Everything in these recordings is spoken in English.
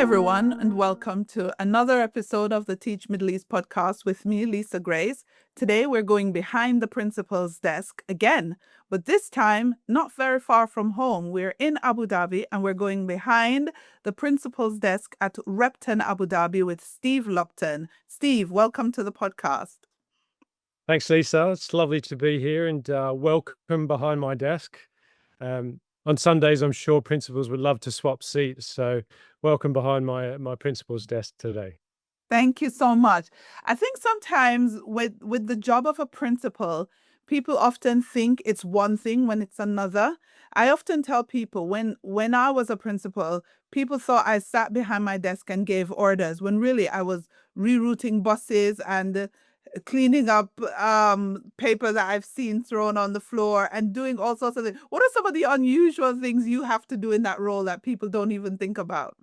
everyone, and welcome to another episode of the Teach Middle East podcast with me, Lisa Grace. Today, we're going behind the principal's desk again, but this time not very far from home. We're in Abu Dhabi and we're going behind the principal's desk at Repton Abu Dhabi with Steve Lupton. Steve, welcome to the podcast. Thanks, Lisa. It's lovely to be here and welcome behind my desk. On Sundays, I'm sure principals would love to swap seats. So welcome behind my principal's desk today. Thank you so much. I think sometimes with the job of a principal, people often think it's one thing when it's another. I often tell people when I was a principal, people thought I sat behind my desk and gave orders when really I was rerouting buses and cleaning up paper that I've seen thrown on the floor and doing all sorts of things. What are some of the unusual things you have to do in that role that people don't even think about?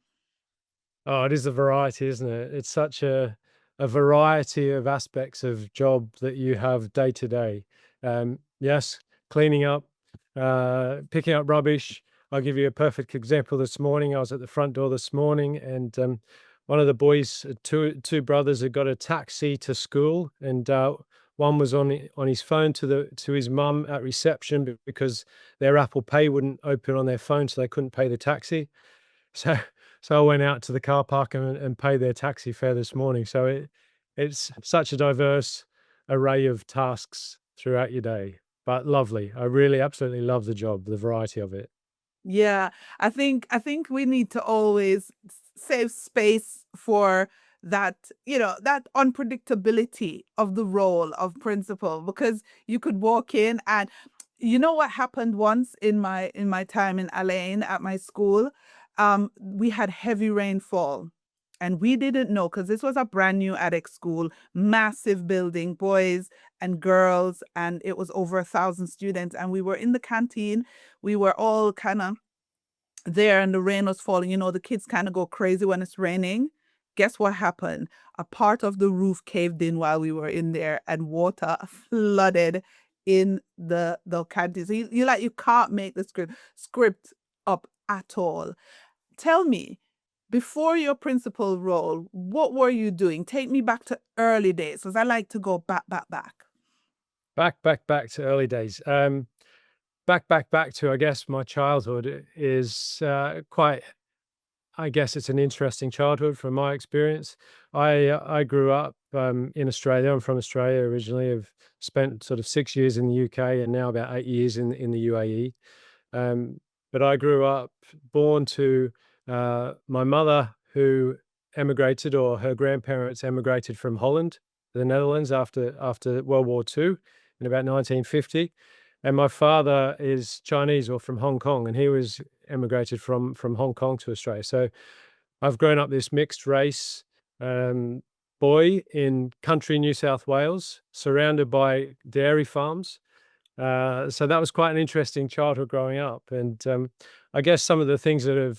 Oh, it is a variety, isn't it? It's such a variety of aspects of job that you have day to day. Yes, cleaning up, picking up rubbish. I'll give you a perfect example this morning. I was at the front door this morning and one of the boys, two brothers, had got a taxi to school, and one was on his phone to his mum at reception because their Apple Pay wouldn't open on their phone, so they couldn't pay the taxi. So I went out to the car park and paid their taxi fare this morning. So it's such a diverse array of tasks throughout your day, but lovely. I really absolutely love the job, the variety of it. Yeah, I think we need to always save space for that, that unpredictability of the role of principal, because you could walk in and what happened once in my time in Alain at my school. We had heavy rainfall and we didn't know because this was a brand new attic school, massive building, boys and girls, and it was over 1,000 students. And we were in the canteen. We were all kind of there and the rain was falling. The kids kind of go crazy when it's raining. Guess what happened? A part of the roof caved in while we were in there and water flooded in the canteen. So you can't make the script up at all. Tell me, before your principal role, what were you doing? Take me back to early days, because I like to go back. Back to early days. Back to, I guess, my childhood is quite, I guess it's an interesting childhood from my experience. I grew up in Australia. I'm from Australia originally. I've spent sort of 6 years in the UK and now about 8 years in the UAE. But I grew up born to my mother, who emigrated, or her grandparents emigrated from Holland to the Netherlands after World War II in about 1950. And my father is Chinese, or from Hong Kong, and he was emigrated from Hong Kong to Australia. So I've grown up this mixed race boy in country New South Wales, surrounded by dairy farms. So that was quite an interesting childhood growing up. And I guess some of the things that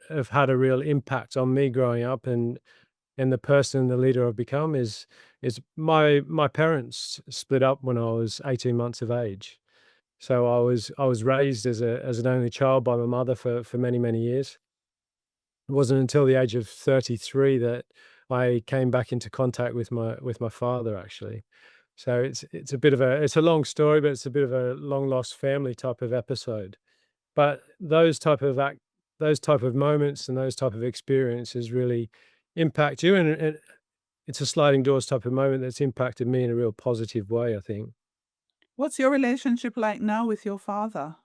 have had a real impact on me growing up and the person, the leader I've become is my parents split up when I was 18 months of age. So I was raised as an only child by my mother for many years. It wasn't until the age of 33 that I came back into contact with my father, actually. So it's a long story, but it's a bit of a long lost family type of episode. But those type of moments and those type of experiences really impact you, and it's a sliding doors type of moment that's impacted me in a real positive way, I think. What's your relationship like now with your father?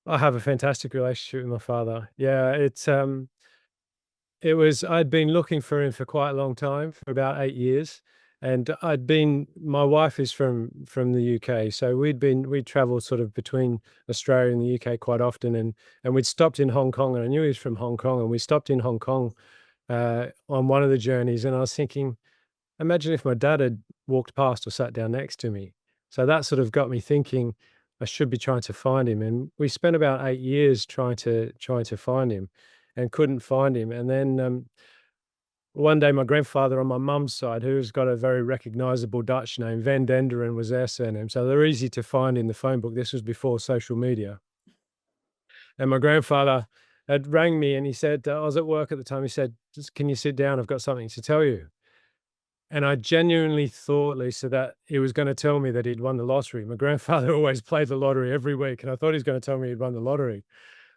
I have a fantastic relationship with my father. Yeah, I'd been looking for him for quite a long time, for about 8 years. And my wife is from the UK. So we'd traveled sort of between Australia and the UK quite often. And we'd stopped in Hong Kong, and I knew he was from Hong Kong. And we stopped in Hong Kong on one of the journeys. And I was thinking, imagine if my dad had walked past or sat down next to me. So that sort of got me thinking I should be trying to find him. And we spent about 8 years trying to find him and couldn't find him. And then one day my grandfather on my mum's side, who's got a very recognizable Dutch name, Van Denderen was their surname. So they're easy to find in the phone book. This was before social media. And my grandfather had rang me and he said, I was at work at the time. He said, "Just can you sit down? I've got something to tell you." And I genuinely thought, Lisa, that he was going to tell me that he'd won the lottery. My grandfather always played the lottery every week, and I thought he was going to tell me he'd won the lottery.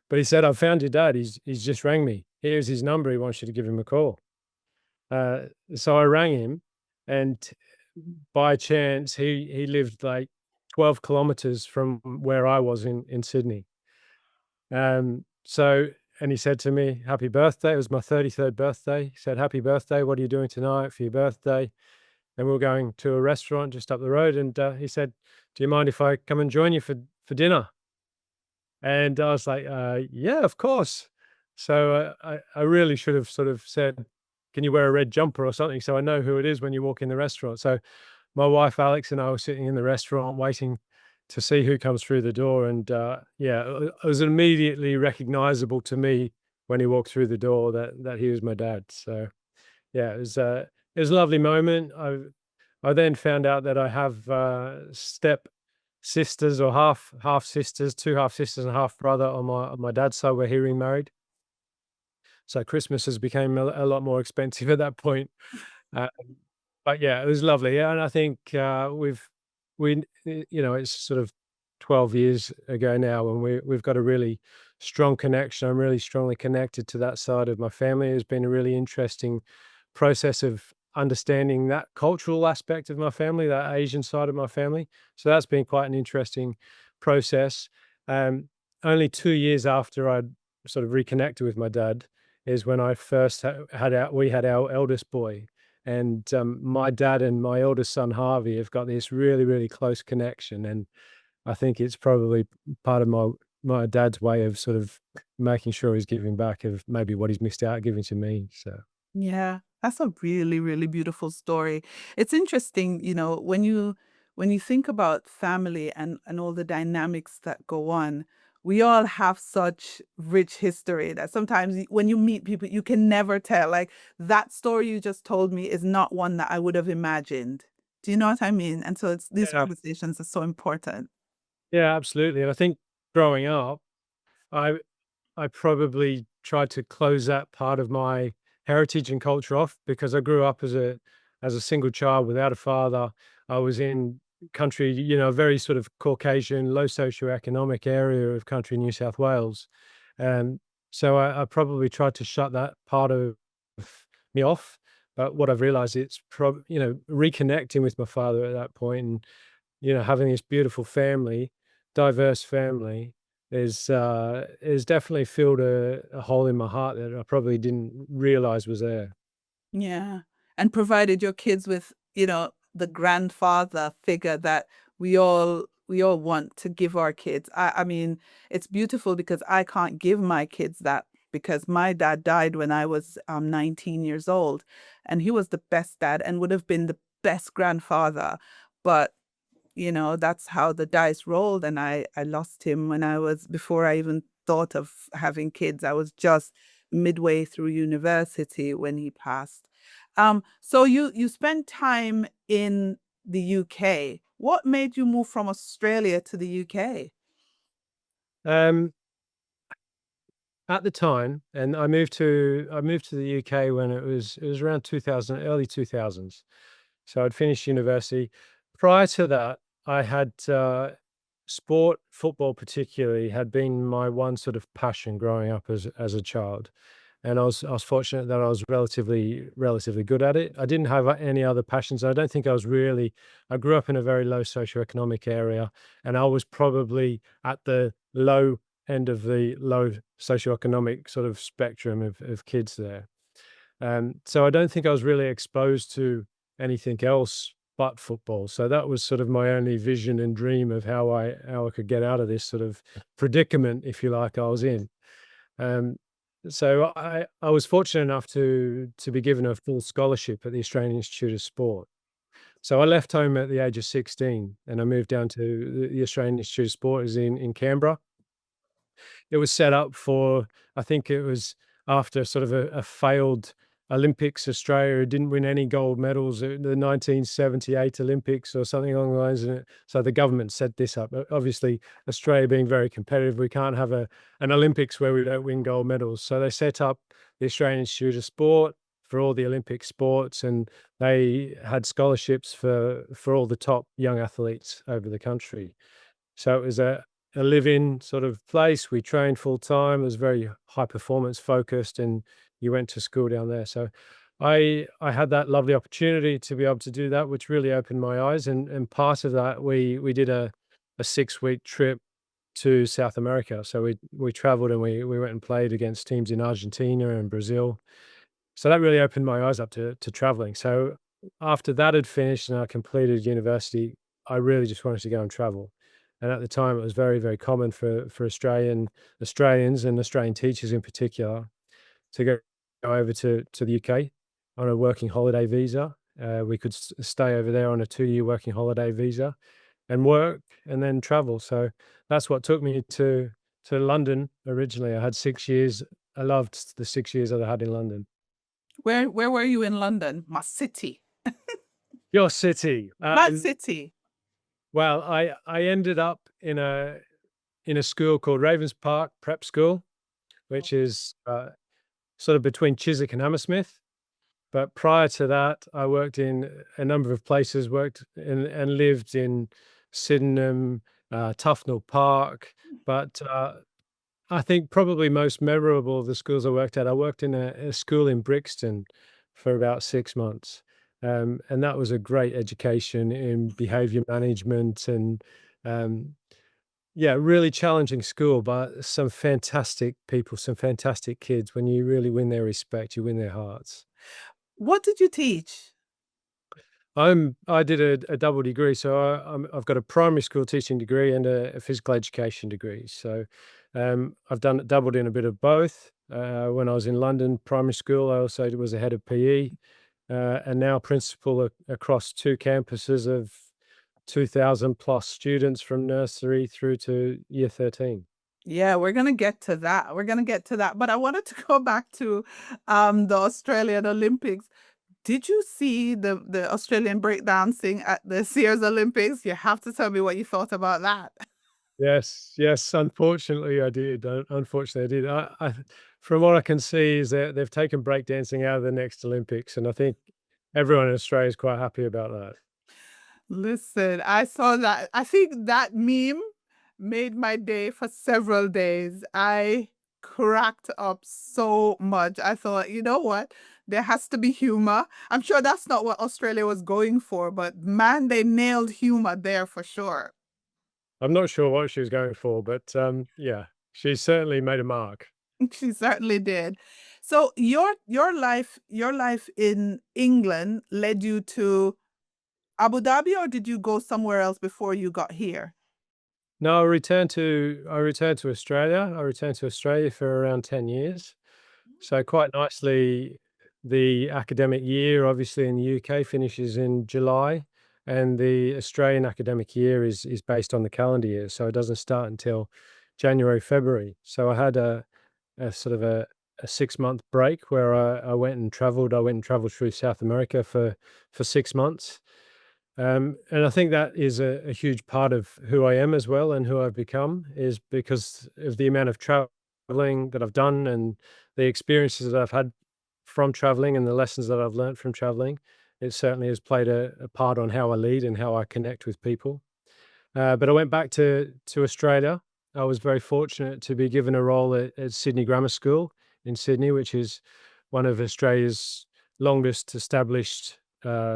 But he said, "I found your dad. He's just rang me. Here's his number. He wants you to give him a call." Uh, so I rang him, and by chance, he lived like 12 kilometers from where I was in Sydney. So and he said to me, "Happy birthday." It was my 33rd birthday. He said, "Happy birthday. What are you doing tonight for your birthday?" And we were going to a restaurant just up the road, and he said, "Do you mind if I come and join you for dinner?" And I was like, "Yeah, of course." So I really should have sort of said, "Can you wear a red jumper or something so I know who it is when you walk in the restaurant?" So my wife Alex and I were sitting in the restaurant waiting to see who comes through the door, and yeah, it was immediately recognizable to me when he walked through the door that he was my dad. So yeah, it was a lovely moment. I then found out that I have step sisters or half sisters, two half sisters and half brother on my dad's side. We're hearing married, so Christmas has become a lot more expensive at that point. Uh, but yeah, it was lovely. Yeah, and I think you know, it's sort of 12 years ago now, and we've got a really strong connection. I'm really strongly connected to that side of my family. It's been a really interesting process of understanding that cultural aspect of my family, that Asian side of my family. So that's been quite an interesting process. Um, Only 2 years after I'd sort of reconnected with my dad is when I first we had our eldest boy, and my dad and my eldest son Harvey have got this really really close connection, and I think it's probably part of my dad's way of sort of making sure he's giving back of maybe what he's missed out giving to me. So Yeah, that's a really, really beautiful story. It's interesting, when you think about family and all the dynamics that go on, we all have such rich history that sometimes when you meet people, you can never tell. Like that story you just told me is not one that I would have imagined. Do you know what I mean? And so these yeah, conversations are so important. yeah, absolutely. And I think growing up, I I probably tried to close that part of my heritage and culture off because I grew up as a single child without a father. I was in country, you know, a very sort of Caucasian, low socioeconomic area of country New South Wales. And so I probably tried to shut that part of me off. But what I've realized it's you know, reconnecting with my father at that point and, you know, having this beautiful family, diverse family is definitely filled a hole in my heart that I probably didn't realize was there. Yeah. And provided your kids with, the grandfather figure that we all want to give our kids. I mean, it's beautiful because I can't give my kids that because my dad died when I was 19 years old, and he was the best dad and would have been the best grandfather. But that's how the dice rolled, and I lost him when I was before I even thought of having kids. I was just midway through university when he passed. So you spent time in the UK. What made you move from Australia to the UK? Um, at the time, and I moved to the UK when it was around 2000, early 2000s. So I'd finished university. Prior to that, I had sport, football particularly, had been my one sort of passion growing up as a child. And I was fortunate that I was relatively good at it. I didn't have any other passions. I don't think I was really. I grew up in a very low socioeconomic area, and I was probably at the low end of the low socioeconomic sort of spectrum of kids there. So I don't think I was really exposed to anything else but football. So that was sort of my only vision and dream of how I could get out of this sort of predicament, if you like, I was in. Um, so I was fortunate enough to be given a full scholarship at the Australian Institute of Sport. So I left home at the age of 16 and I moved down to the Australian Institute of Sport is in Canberra. It was set up for, I think it was after sort of a failed Olympics Australia didn't win any gold medals at the 1978 Olympics or something along the lines. And so the government set this up. Obviously, Australia being very competitive, we can't have an Olympics where we don't win gold medals. So they set up the Australian Institute of Sport for all the Olympic sports, and they had scholarships for all the top young athletes over the country. So it was a live-in sort of place. We trained full time. It was very high performance focused, and you went to school down there. So I had that lovely opportunity to be able to do that, which really opened my eyes. And part of that, we did a 6 week trip to South America. So we traveled and we went and played against teams in Argentina and Brazil. So that really opened my eyes up to traveling. So after that had finished and I completed university, I really just wanted to go and travel. And at the time, it was very, very common for Australians and Australian teachers in particular to go over to the UK on a working holiday visa. We could stay over there on a 2 year working holiday visa and work and then travel. So that's what took me to London originally. I had 6 years. I loved the 6 years that I had in London. Where were you in London? My city. Your city. My city. Well, I ended up in a school called Ravens Park Prep School, which is sort of between Chiswick and Hammersmith. But prior to that, I worked in a number of places, worked in and lived in Sydenham, Tufnell Park. But I think probably most memorable of the schools I worked at, I worked in a school in Brixton for about 6 months. And that was a great education in behavior management and um, yeah, really challenging school, but some fantastic people, some fantastic kids. When you really win their respect, you win their hearts. What did you teach? I did a double degree, so I've got a primary school teaching degree and a physical education degree. So I've dabbled in a bit of both. When I was in London primary school, I also was a head of PE, and now principal across two campuses of 2,000 plus students from nursery through to year 13. Yeah, we're gonna get to that. We're gonna get to that. But I wanted to go back to the Australian Olympics. Did you see the Australian breakdancing at the Sears Olympics? You have to tell me what you thought about that. Yes, yes, unfortunately I did. Unfortunately I did. From what I can see is that they've taken breakdancing out of the next Olympics, and I think everyone in Australia is quite happy about that. Listen, I saw that. I think that meme made my day for several days. I cracked up so much. I thought, you know what? There has to be humor. I'm sure that's not what Australia was going for, but man, they nailed humor there for sure. I'm not sure what she was going for, but yeah, she certainly made a mark. She certainly did. So your life in England led you to Abu Dhabi, or did you go somewhere else before you got here? No, I returned to Australia. I returned to Australia for around 10 years. So quite nicely, the academic year, obviously in the UK, finishes in July, and the Australian academic year is based on the calendar year, so it doesn't start until January, February. So I had a sort of a 6 month break where I went and travelled. I went and travelled through South America for 6 months. And I think that is a huge part of who I am as well and who I've become is because of the amount of traveling that I've done and the experiences that I've had from traveling and the lessons that I've learned from traveling. It certainly has played a part on how I lead and how I connect with people. But I went back to Australia. I was very fortunate to be given a role at Sydney Grammar School in Sydney, which is one of Australia's longest established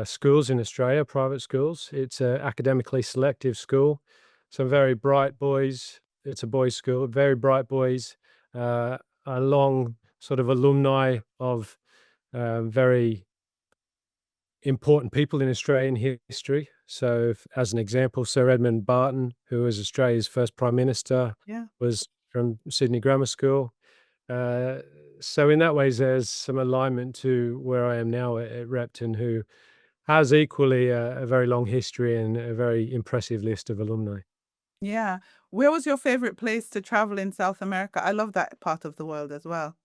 schools in Australia, private schools. It's an academically selective school. Some very bright boys. It's a boys' school. Very bright boys. A long sort of alumni of very important people in Australian history. So, as an example, Sir Edmund Barton, who was Australia's first Prime Minister, Yeah. was from Sydney Grammar School. Uh, so, in that ways, there's some alignment to where I am now at Repton, who has equally a very long history and a very impressive list of alumni. Yeah. Where was your favorite place to travel in South America? I love that part of the world as well.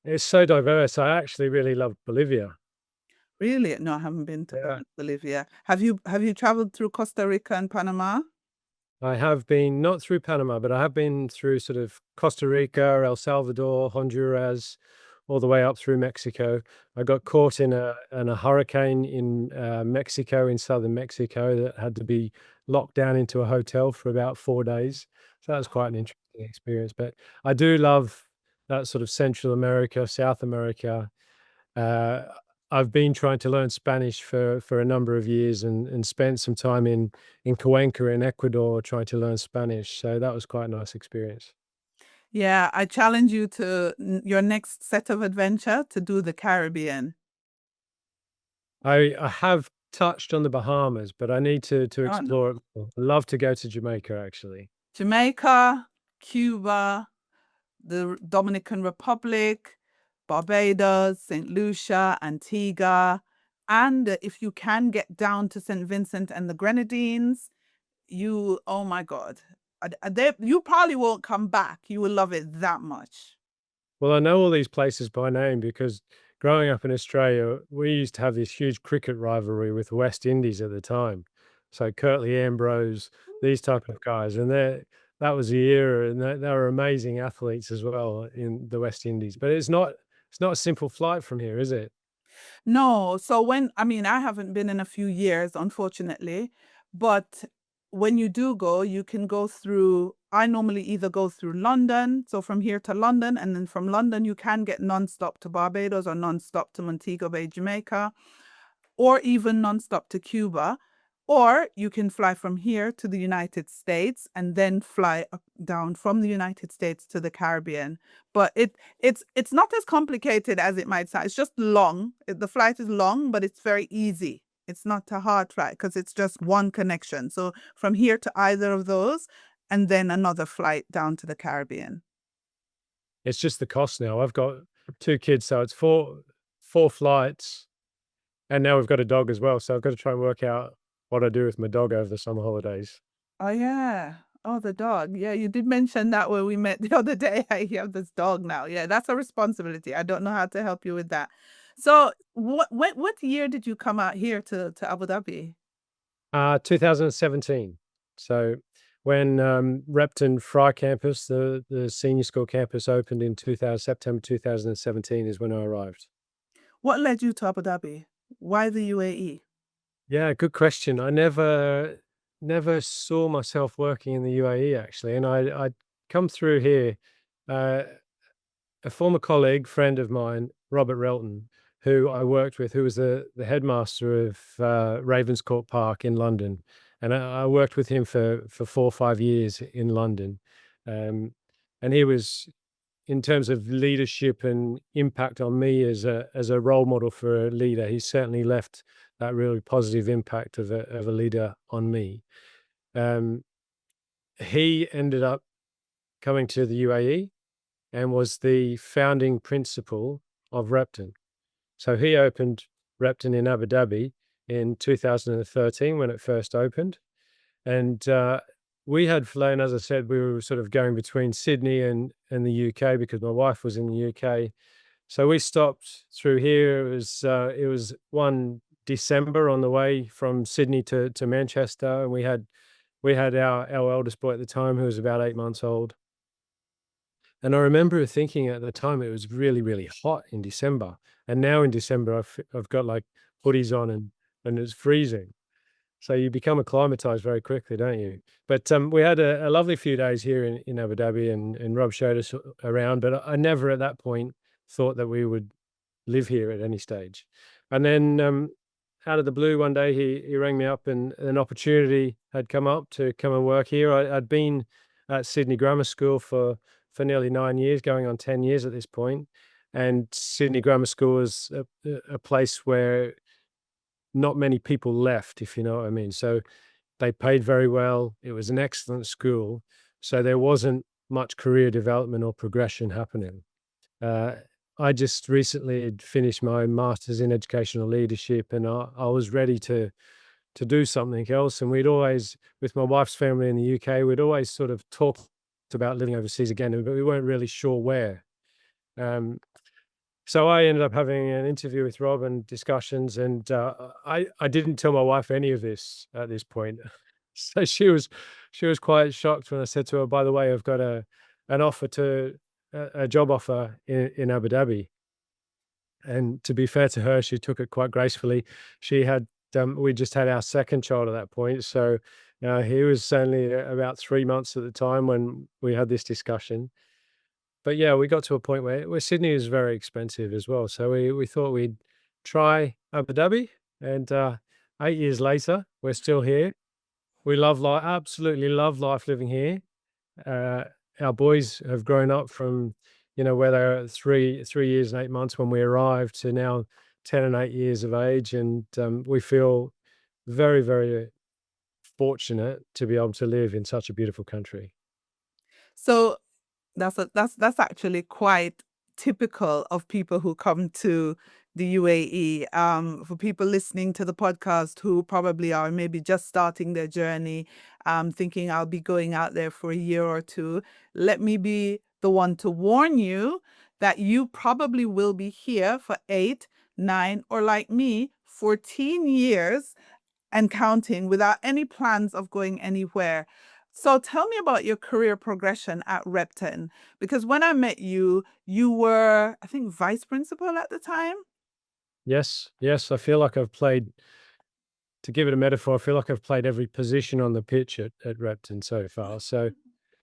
It's so diverse. I actually really love Bolivia. Really? No, I haven't been to Yeah. Bolivia. Have you traveled through Costa Rica and Panama? I have been not through Panama, but I have been through sort of Costa Rica, El Salvador, Honduras, all the way up through Mexico. I got caught in a hurricane in Mexico, in southern Mexico, that had to be locked down into a hotel for about 4 days. So that was quite an interesting experience. But I do love that sort of Central America, South America. Uh, I've been trying to learn Spanish for a number of years and spent some time in Cuenca in Ecuador trying to learn Spanish. So that was quite a nice experience. Yeah, I challenge you to your next set of adventure to do the Caribbean. I have touched on the Bahamas, but I need to Oh, no. explore it more. I'd love to go to Jamaica actually. Jamaica, Cuba, the Dominican Republic, Barbados, St. Lucia, Antigua, and if you can get down to St. Vincent and the Grenadines, oh my God, you probably won't come back. You will love it that much. Well, I know all these places by name because growing up in Australia, we used to have this huge cricket rivalry with West Indies at the time. So Curtly Ambrose, these type of guys, and that was the era, and they were amazing athletes as well in the West Indies. But it's not a simple flight from here, is it? No, so I mean, I haven't been in a few years, unfortunately, but when you do go, you can go through, I normally either go through London, so from here to London, and then from London, you can get non-stop to Barbados or non-stop to Montego Bay, Jamaica, or even nonstop to Cuba. Or you can fly from here to the United States and then fly down from the United States to the Caribbean. But it's not as complicated as it might sound. It's just long. The flight is long, but it's very easy. It's not a hard flight because it's just one connection. So from here to either of those, and then another flight down to the Caribbean. It's just the cost now. I've got two kids, so it's four flights, and now we've got a dog as well. So I've got to try and work out what I do with my dog over the summer holidays. Oh yeah. Oh, the dog. Yeah, you did mention that when we met the other day. I have this dog now. Yeah, that's a responsibility. I don't know how to help you with that. So, what year did you come out here to Abu Dhabi? 2017. So when Repton Fry campus, the senior school campus, opened in 2000, September 2017 is when I arrived. What led you to Abu Dhabi? Why the UAE? Yeah, good question. I never saw myself working in the UAE actually, and I'd come through here. Uh, a former colleague, friend of mine, Robert Relton, who I worked with, who was the headmaster of Ravenscourt Park in London, and I worked with him for 4 or 5 years in London, um, and he was, in terms of leadership and impact on me as a role model for a leader, he certainly left that really positive impact of a leader on me. Um, he ended up coming to the UAE and was the founding principal of Repton. So he opened Repton in Abu Dhabi in 2013 when it first opened. And we had flown, as I said, we were sort of going between Sydney and the UK because my wife was in the UK. So we stopped through here. It was one December on the way from Sydney to Manchester, and we had our eldest boy at the time who was about 8 months old. And I remember thinking at the time it was really, really hot in December. And now in December, I've got like hoodies on and it's freezing. So you become acclimatized very quickly, don't you? But we had a lovely few days here in Abu Dhabi, and Rob showed us around. But I never at that point thought that we would live here at any stage. And then out of the blue, one day he rang me up, and an opportunity had come up to come and work here. I'd been at Sydney Grammar School for nearly 9 years, going on 10 years at this point. And Sydney Grammar School is a place where not many people left, if you know what I mean. So they paid very well. It was an excellent school. So there wasn't much career development or progression happening. Uh, I just recently had finished my master's in educational leadership, and I was ready to do something else. And we'd always, with my wife's family in the UK, we'd always sort of talked about living overseas again, but we weren't really sure where. Um, So I ended up having an interview with Rob and discussions, and I didn't tell my wife any of this at this point. So she was quite shocked when I said to her, "By the way, I've got an offer to a job offer in Abu Dhabi." And to be fair to her, she took it quite gracefully. She had we just had our second child at that point, so he was only about 3 months at the time when we had this discussion. But yeah, we got to a point where Sydney is very expensive as well. So we thought we'd try Abu Dhabi, and 8 years later, we're still here. We love life, absolutely love life living here. Uh, our boys have grown up from, where they were 3 years and 8 months when we arrived to now 10 and 8 years of age, and we feel very, very fortunate to be able to live in such a beautiful country. So that's actually quite typical of people who come to the UAE. For people listening to the podcast who probably are maybe just starting their journey, thinking I'll be going out there for a year or two, let me be the one to warn you that you probably will be here for 8, 9, or like me, 14 years and counting without any plans of going anywhere. So tell me about your career progression at Repton, because when I met you, you were, I think, vice principal at the time. Yes, yes, I feel like I've played, to give it a metaphor, I feel like I've played every position on the pitch at Repton so far. So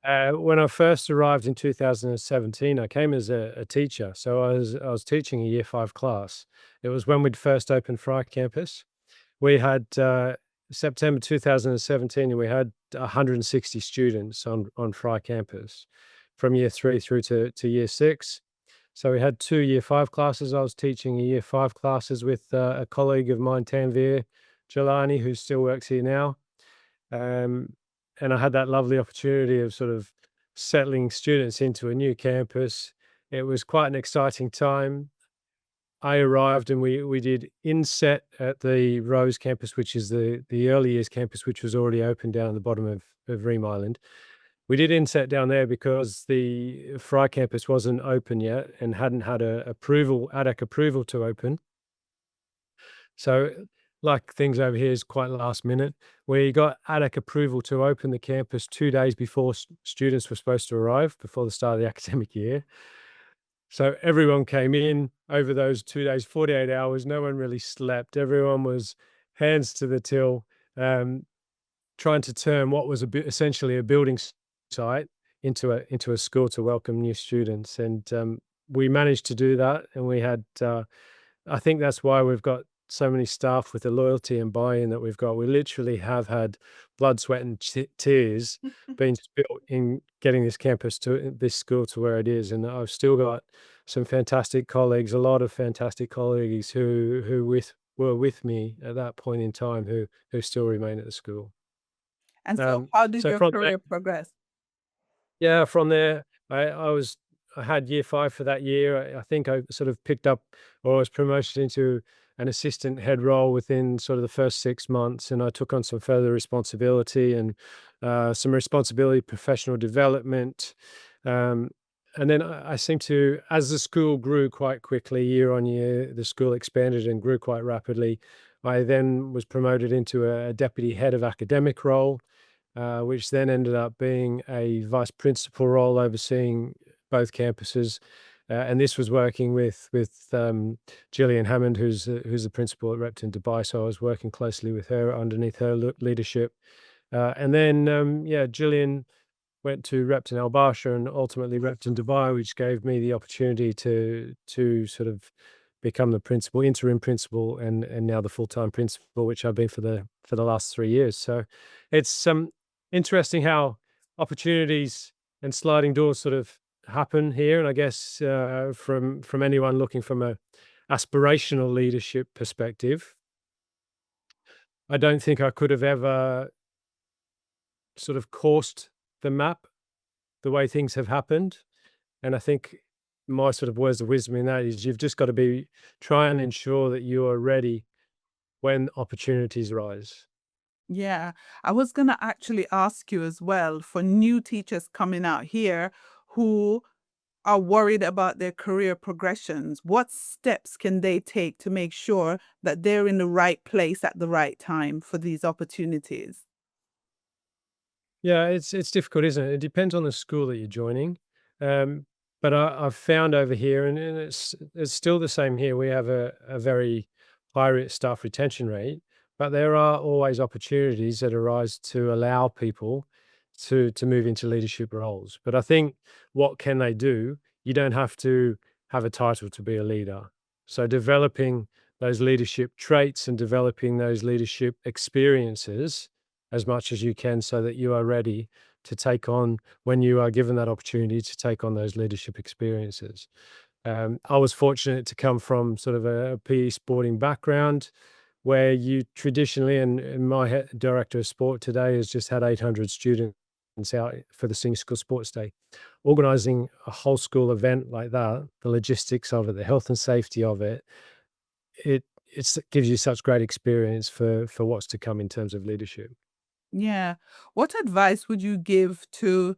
when I first arrived in 2017, I came as a teacher. So I was teaching a year five class. It was when we'd first opened Fry campus. We had September 2017, and we had 160 students on Fry campus from year three through to year six. So we had two year five classes. I was teaching a year five classes with a colleague of mine, Tanvir Jalani, who still works here now. Um, and I had that lovely opportunity of sort of settling students into a new campus. It was quite an exciting time. I arrived and we did inset at the Rose campus, which is the early years campus, which was already open down at the bottom of Ream Island. We did inset down there because the Fry campus wasn't open yet and hadn't had a approval, ADAC approval to open. So, like things over here is quite last minute. We got ADAC approval to open the campus 2 days before students were supposed to arrive, before the start of the academic year. So everyone came in over those 2 days, 48 hours. No one really slept. Everyone was hands to the till, um, trying to turn what was essentially a building site into a school to welcome new students. And we managed to do that. And we had I think that's why we've got so many staff with the loyalty and buy-in that we've got. We literally have had blood, sweat, and tears being spilt in getting this campus to this school to where it is. And I've still got some fantastic colleagues, a lot of fantastic colleagues were with me at that point in time who still remain at the school. And so how did So your from there, career progress? yeah, from there, I had year 5 for that year. I think I sort of picked up or was promoted into an assistant head role within sort of the first 6 months, and I took on some further responsibility and, some responsibility, professional development, um, and then I seem to, as the school grew quite quickly year on year, the school expanded and grew quite rapidly. I then was promoted into a deputy head of academic role, which then ended up being a vice principal role overseeing both campuses. And this was working with Gillian Hammond, who's the principal at Repton Dubai. So I was working closely with her underneath her leadership. And then, yeah, Gillian went to Repton Al Barsha and ultimately Repton Dubai, which gave me the opportunity to sort of become the principal, interim principal, and now the full time principal, which I've been for the last 3 years. So it's interesting how opportunities and sliding doors sort of happen here. And I guess from anyone looking from a aspirational leadership perspective, I don't think I could have ever sort of coursed the map the way things have happened. And I think my sort of words of wisdom in that is you've just got to try and ensure that you are ready when opportunities rise. Yeah, I was going to actually ask you as well for new teachers coming out here who are worried about their career progressions, what steps can they take to make sure that they're in the right place at the right time for these opportunities? Yeah, it's difficult, isn't it? It depends on the school that you're joining. Um, but I've found over here, and it's still the same here. We have a very staff retention rate, but there are always opportunities that arise to allow people to move into leadership roles. But I think, what can they do? You don't have to have a title to be a leader. So developing those leadership traits and developing those leadership experiences as much as you can, so that you are ready to take on, when you are given that opportunity, to take on those leadership experiences. I was fortunate to come from sort of a PE sporting background, where you traditionally, and my director of sport today has just had 800 students out for the senior school sports day. Organizing a whole school event like that, the logistics of it, the health and safety of it, it gives you such great experience for what's to come in terms of leadership. Yeah. What advice would you give to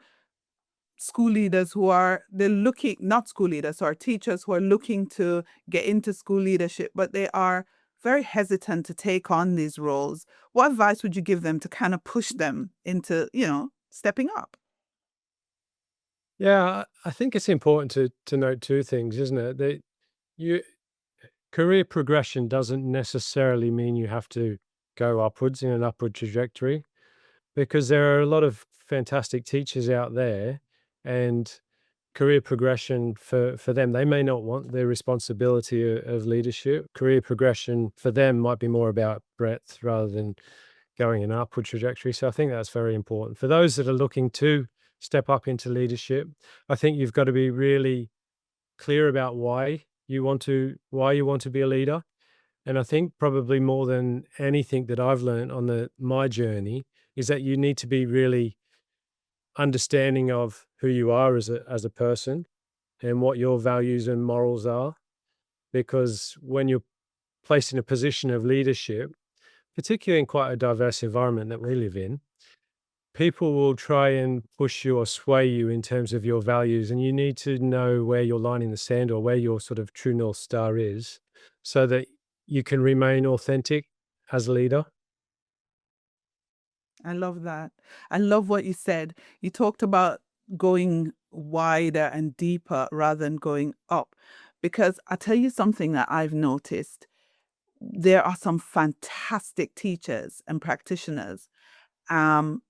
school leaders who are they're looking, not school leaders or teachers who are looking to get into school leadership, but they are very hesitant to take on these roles? What advice would you give them to kind of push them into, stepping up? Yeah, I think it's important to note two things, isn't it? That you career progression doesn't necessarily mean you have to go upwards in an upward trajectory, because there are a lot of fantastic teachers out there, and career progression for them, they may not want the responsibility of leadership. Career progression for them might be more about breadth rather than going in an upward trajectory. So I think that's very important. For those that are looking to step up into leadership, I think you've got to be really clear about why you want to be a leader. And I think probably more than anything that I've learned on my journey is that you need to be really understanding of who you are as a person, and what your values and morals are. Because when you're placed in a position of leadership, particularly in quite a diverse environment that we live in, people will try and push you or sway you in terms of your values, and you need to know where your line in the sand, or where your sort of true north star is, so that you can remain authentic as a leader. I love that. I love what you said. You talked about going wider and deeper rather than going up. Because I tell you something that I've noticed. There are some fantastic teachers and practitioners. Um,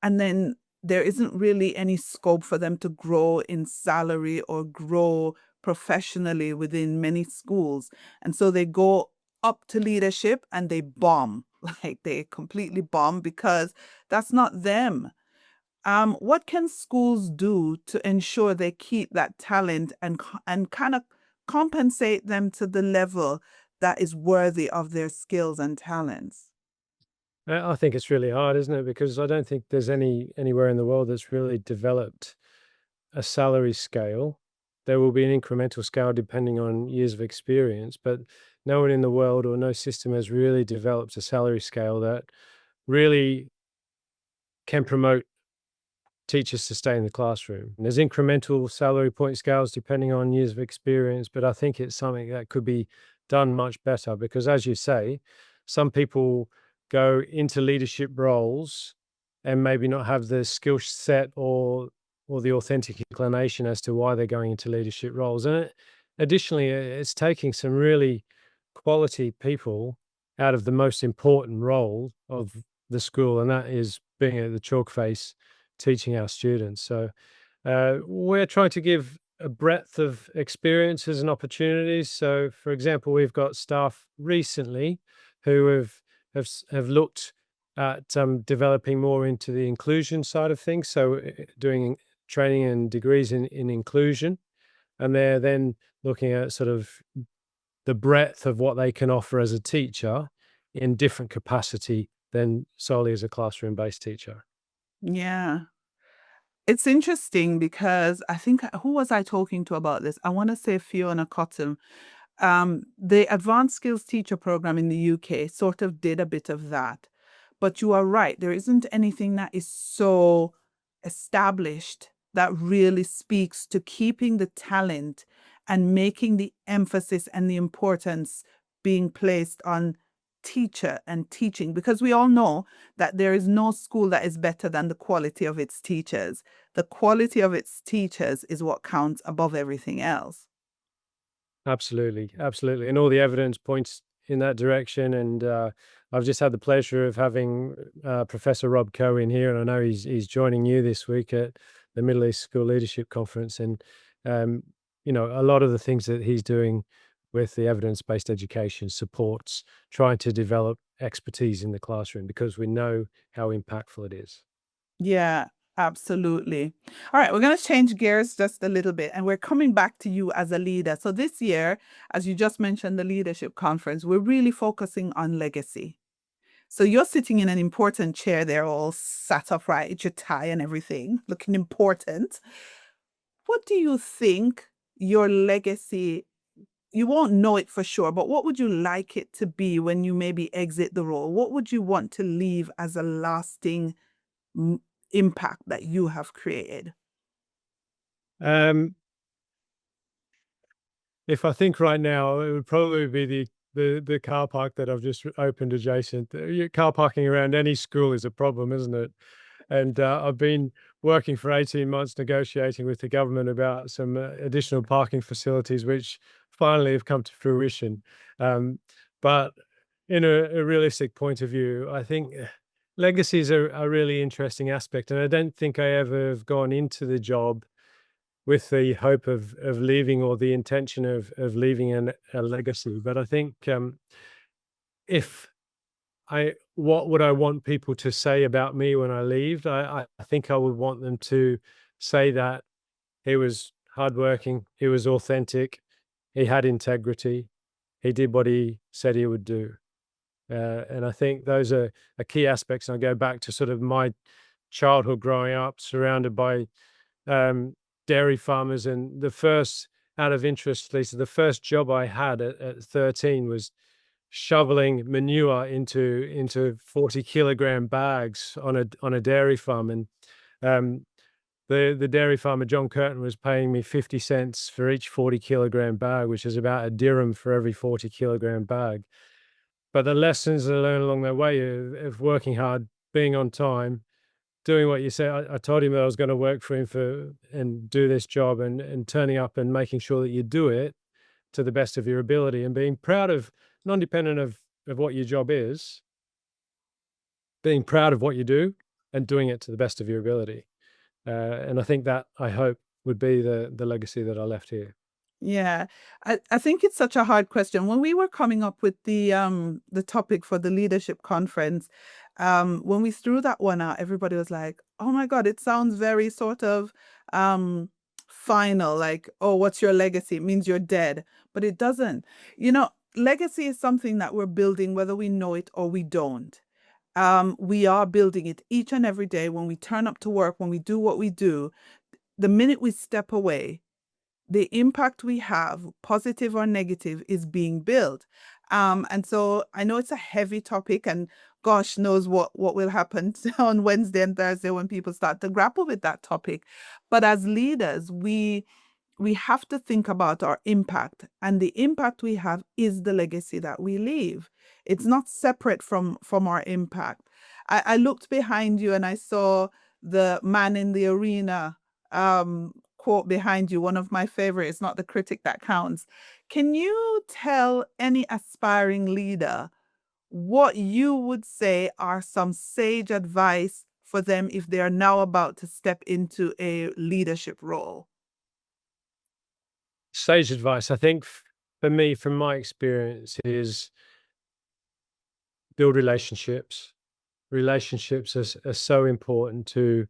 and then there isn't really any scope for them to grow in salary or grow professionally within many schools. And so they go up to leadership and they bomb, like they completely bomb because that's not them. What can schools do to ensure they keep that talent and and kind of compensate them to the level that is worthy of their skills and talents? I think it's really hard, isn't it? Because I don't think there's anywhere in the world that's really developed a salary scale. There will be an incremental scale depending on years of experience, but no one in the world, or no system, has really developed a salary scale that really can promote teachers to stay in the classroom. And there's incremental salary point scales depending on years of experience, but I think it's something that could be done much better, because, as you say, some people go into leadership roles and maybe not have the skill set, or the authentic inclination as to why they're going into leadership roles. And additionally, it's taking some really quality people out of the most important role of the school, and that is being at the chalk face teaching our students. So we're trying to give a breadth of experiences and opportunities. So, for example, we've got staff recently who have looked at developing more into the inclusion side of things. So, doing training and degrees in inclusion, and they're then looking at sort of the breadth of what they can offer as a teacher in different capacity than solely as a classroom based teacher. Yeah. It's interesting because I think who was I talking to about this? I want to say Fiona Cotton. The Advanced Skills Teacher Program in the UK sort of did a bit of that. But you are right, there isn't anything that is so established that really speaks to keeping the talent and making the emphasis and the importance being placed on teacher and teaching, because we all know that there is no school that is better than the quality of its teachers. The quality of its teachers is what counts above everything else. Absolutely, absolutely, and all the evidence points in that direction. And I've just had the pleasure of having Professor Rob Coe in here, and I know he's joining you this week at the Middle East School Leadership Conference. And um, a lot of the things that he's doing with the evidence-based education supports trying to develop expertise in the classroom, because we know how impactful it is. Yeah, absolutely. All right, we're going to change gears just a little bit, and we're coming back to you as a leader. So this year, as you just mentioned, the leadership conference, we're really focusing on legacy. So you're sitting in an important chair there, all sat upright, your tie and everything, looking important. What do you think your legacy, you won't know it for sure, but what would you like it to be when you maybe exit the role? What would you want to leave as a lasting m- impact that you have created? Um, If I think right now, it would probably be the car park that I've just opened adjacent. Car parking around any school is a problem, isn't it? And I've been working for 18 months negotiating with the government about some additional parking facilities, which finally have come to fruition. But in a realistic point of view, I think legacies are a really interesting aspect. And I don't think I ever have gone into the job with the hope of leaving, or the intention of leaving a legacy. But I think if what would I want people to say about me when I leave? I think I would want them to say that he was hardworking, he was authentic, he had integrity, he did what he said he would do. And I think those are key aspects. And I go back to sort of my childhood growing up surrounded by um, dairy farmers. And the first, out of interest, Lisa, the first job I had at 13 was shoveling manure into 40-kilogram bags on a dairy farm. And um, the dairy farmer, John Curtin, was paying me 50 cents for each 40-kilogram bag, which is about a dirham for every 40-kilogram bag. But the lessons I learned along the way of working hard, being on time, doing what you said. I told him that I was going to work for him and do this job, and turning up and making sure that you do it to the best of your ability, and being proud of, non-dependent of what your job is, being proud of what you do and doing it to the best of your ability. And I think that, I hope, would be the legacy that I left here. Yeah, I think it's such a hard question. When we were coming up with the topic for the leadership conference, when we threw that one out, everybody was like, "Oh my God, it sounds very sort of um final, like, oh, what's your legacy? It means you're dead." But it doesn't. Legacy is something that we're building whether we know it or we don't. We are building it each and every day when we turn up to work, when we do what we do. The minute we step away, the impact we have, positive or negative, is being built. And so I know it's a heavy topic, and gosh knows what will happen on Wednesday and Thursday when people start to grapple with that topic. But as leaders, we have to think about our impact, and the impact we have is the legacy that we leave. It's not separate from our impact. I looked behind you and I saw the man in the arena quote behind you, one of my favorites, not the critic that counts. Can you tell any aspiring leader what you would say are some sage advice for them if they are now about to step into a leadership role? Sage advice, I think, for me, from my experience, is build relationships. Relationships are so important to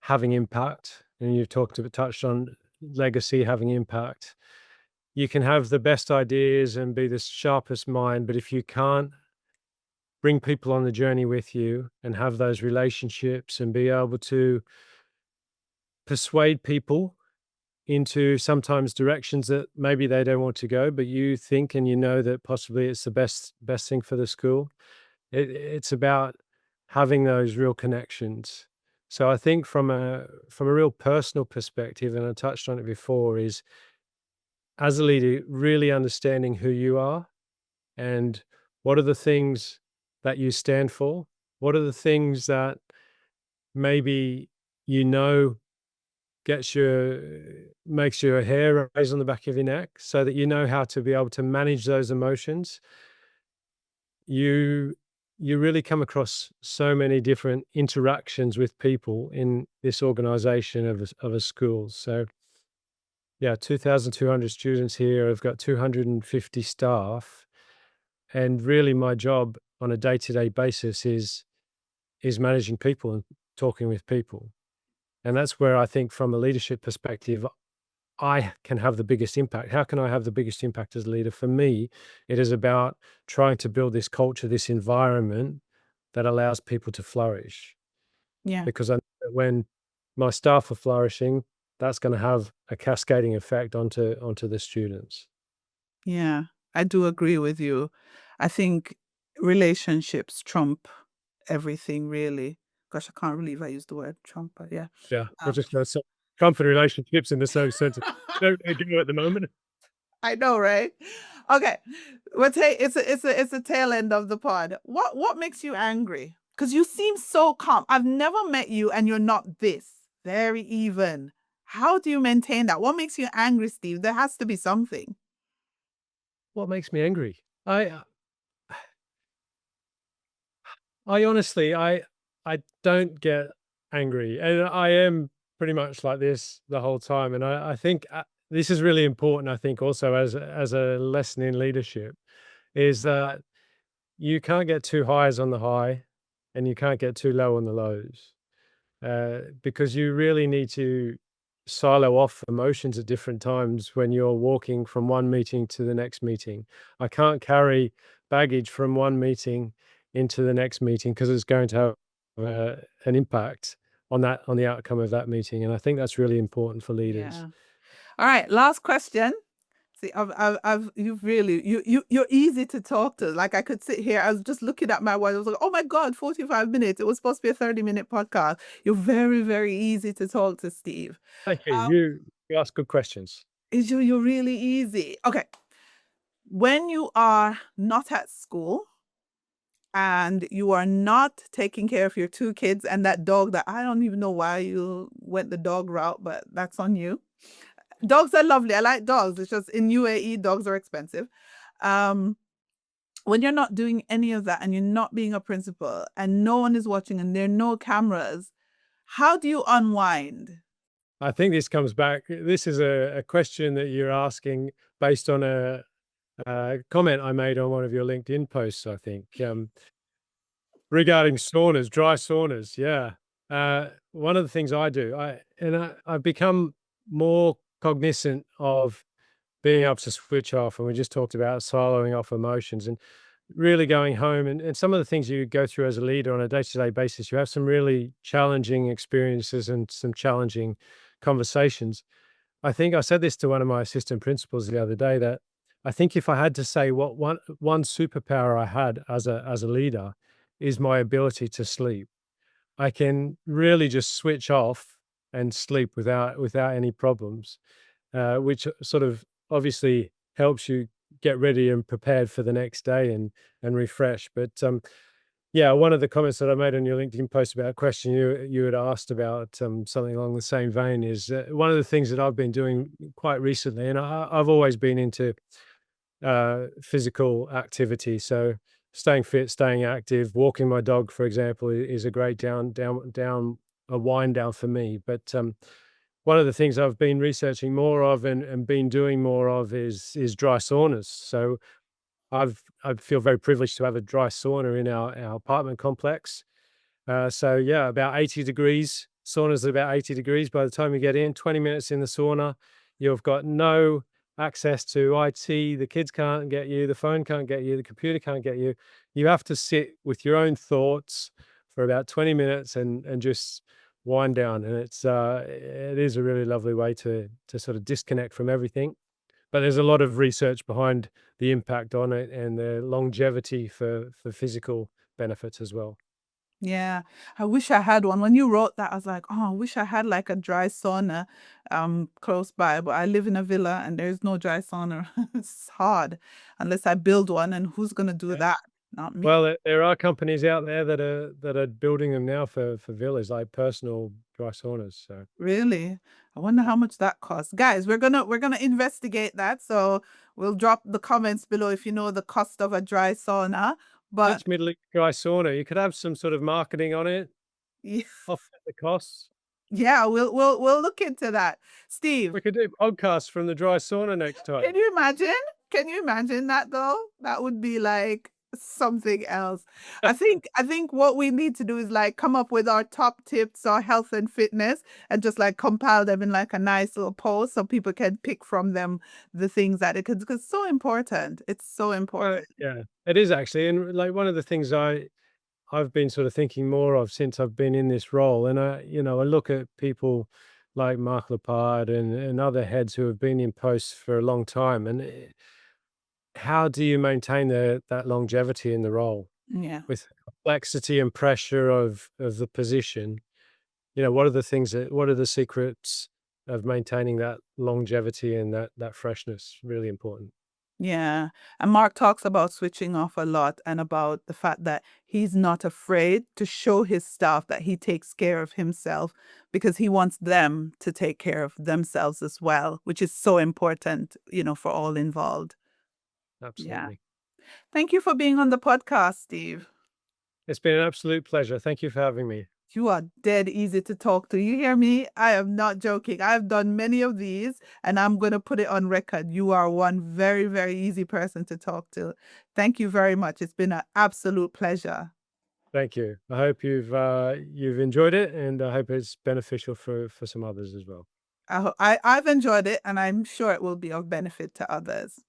having impact. And you've touched on legacy, having impact. You can have the best ideas and be the sharpest mind, but if you can't bring people on the journey with you and have those relationships and be able to persuade people into sometimes directions that maybe they don't want to go, but you think and you know that possibly it's the best thing for the school. It's about having those real connections. So I think from a real personal perspective, and I touched on it before, is as a leader, really understanding who you are and what are the things that you stand for? What are the things that maybe you know gets your makes your hair raise on the back of your neck so that you know how to be able to manage those emotions. You you really come across so many different interactions with people in this organization of a school. So yeah, 2,200 students here. I've got 250 staff, and really my job on a day-to-day basis is managing people and talking with people. And that's where I think from a leadership perspective, I can have the biggest impact. How can I have the biggest impact as a leader? For me, it is about trying to build this culture, this environment that allows people to flourish. Yeah. Because I know that when my staff are flourishing, that's going to have a cascading effect onto the students. Yeah, I do agree with you. I think relationships trump everything, really. Gosh, I can't believe I used the word trump, but yeah. Yeah, we're Um, just going to comfort relationships in the same sense. Don't they do at the moment? I know, right? Okay, but hey, it's a tail end of the pod. What makes you angry? Because you seem so calm. I've never met you, and you're not this very even. How do you maintain that? What makes you angry, Steve? There has to be something. What makes me angry? I honestly, I don't get angry, and I am pretty much like this the whole time. And I think this is really important. I think also as a lesson in leadership is that you can't get too highs on the high, and you can't get too low on the lows. Because you really need to silo off emotions at different times when you're walking from one meeting to the next meeting. I can't carry baggage from one meeting into the next meeting because it's going to have an impact on the outcome of that meeting. And I think that's really important for leaders. Yeah. All right, last question. See, you've really, you're easy to talk to. Like I could sit here, I was just looking at my watch. I was like, oh my God, 45 minutes. It was supposed to be a 30-minute podcast. You're very, very easy to talk to, Steve. Thank you. Um, You ask good questions. you're really easy. Okay. When you are not at school and you are not taking care of your two kids and that dog that I don't even know why you went the dog route, but that's on you. Dogs are lovely. I like dogs. It's just in UAE, dogs are expensive. Um, when you're not doing any of that and you're not being a principal and no one is watching and there are no cameras, how do you unwind? I think this comes back. This is a question that you're asking based on a comment I made on one of your LinkedIn posts, I think. Regarding saunas, dry saunas, yeah. One of the things I do, I've become more cognizant of being able to switch off, and we just talked about siloing off emotions and really going home and some of the things you go through as a leader on a day-to-day basis, you have some really challenging experiences and some challenging conversations. I think I said this to one of my assistant principals the other day that I think if I had to say what one superpower I had as a leader is my ability to sleep. I can really just switch off and sleep without any problems, which sort of obviously helps you get ready and prepared for the next day and refresh. But yeah, one of the comments that I made on your LinkedIn post about a question you had asked about something along the same vein is one of the things that I've been doing quite recently, and I've always been into physical activity. So staying fit, staying active, walking my dog, for example, is a great down a wind down for me. But one of the things I've been researching more of and been doing more of is dry saunas. So I feel very privileged to have a dry sauna in our apartment complex. So yeah, about 80 degrees. Sauna's at about 80 degrees. By the time you get in, 20 minutes in the sauna, you've got no access to IT. The kids can't get you, the phone can't get you, the computer can't get you. You have to sit with your own thoughts for about 20 minutes and just wind down. And it is a really lovely way to sort of disconnect from everything. But there's a lot of research behind the impact on it and the longevity for physical benefits as well. Yeah, I wish I had one. When you wrote that, I was like, oh, I wish I had like a dry sauna close by, but I live in a villa and there's no dry sauna. It's hard unless I build one, and who's gonna do Yeah. that? Not Well, me. there are companies out there that are building them now for villas, like personal dry saunas, so Really? I wonder how much that costs. Guys, we're gonna investigate that. So we'll drop the comments below if you know the cost of a dry sauna. But each Middle East dry sauna, you could have some sort of marketing on it, offset the costs. yeah, we'll look into that. Steve, We could do podcasts from the dry sauna next can time. you imagine? Can you imagine that though? That would be like something else. I think what we need to do is like come up with our top tips or health and fitness and just like compile them in like a nice little post so people can pick from them the things that it could, because it's so important. It's so important. Yeah, it is actually, and, like, one of the things I've been sort of thinking more of since I've been in this role, and I look at people like Mark Lepard and other heads who have been in posts for a long time, and how do you maintain that longevity in the role Yeah. with the complexity and pressure of the position? What are the secrets of maintaining that longevity and that freshness? Really important. Yeah. And Mark talks about switching off a lot and about the fact that he's not afraid to show his staff that he takes care of himself because he wants them to take care of themselves as well, which is so important, for all involved. Yeah. Absolutely. Thank you for being on the podcast, Steve. It's been an absolute pleasure. Thank you for having me. You are dead easy to talk to. You hear me? I am not joking. I've done many of these and I'm going to put it on record. You are one very, very easy person to talk to. Thank you very much. It's been an absolute pleasure. Thank you. I hope you've enjoyed it, and I hope it's beneficial for some others as well. I've enjoyed it and I'm sure it will be of benefit to others.